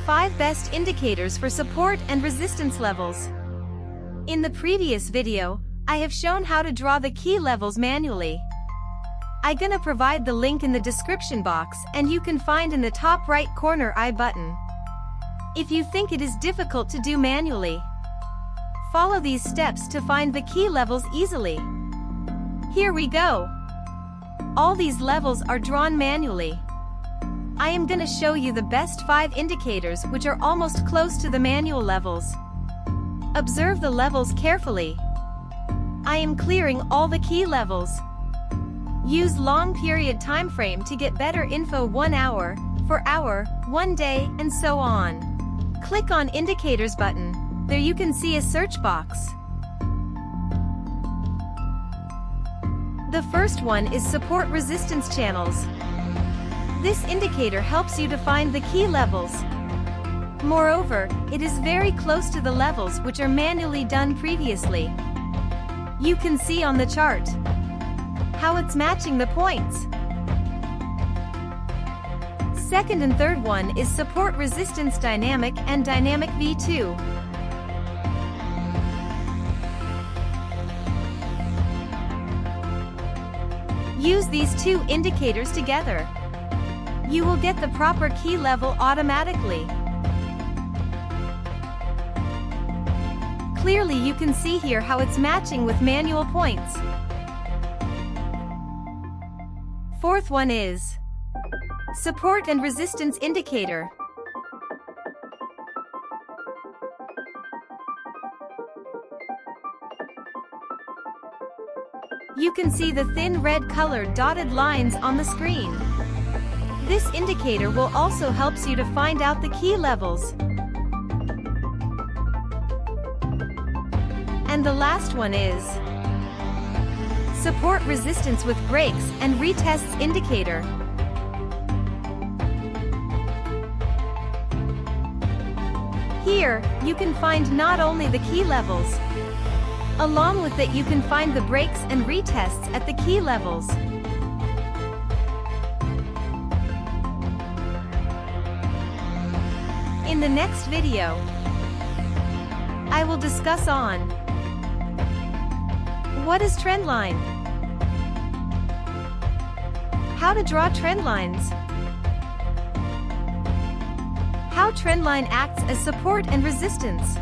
5 best indicators for support and resistance levels. In the previous video, I have shown how to draw the key levels manually. I'm gonna provide the link in the description box and you can find in the top right corner I button. If you think it is difficult to do manually, follow these steps to find the key levels easily. Here we go. All these levels are drawn manually. I am gonna show you the best 5 indicators which are almost close to the manual levels. Observe the levels carefully. I am clearing all the key levels. Use long period time frame to get better info 1 hour, 4 hour, 1 day, and so on. Click on Indicators button. There you can see a search box. The first one is Support Resistance Channels. This indicator helps you to find the key levels. Moreover, it is very close to the levels which are manually done previously. You can see on the chart how it's matching the points. Second and third one is Support Resistance Dynamic and Dynamic V2. Use these two indicators together. You will get the proper key level automatically. Clearly you can see here how it's matching with manual points. Fourth one is Support and Resistance Indicator. You can see the thin red colored dotted lines on the screen. This indicator will also help you to find out the key levels. And the last one is Support Resistance with Breaks and Retests Indicator. Here, you can find not only the key levels, along with that you can find the breaks and retests at the key levels. In the next video, I will discuss on what is trend line, how to draw trend lines, how trend line acts as support and resistance.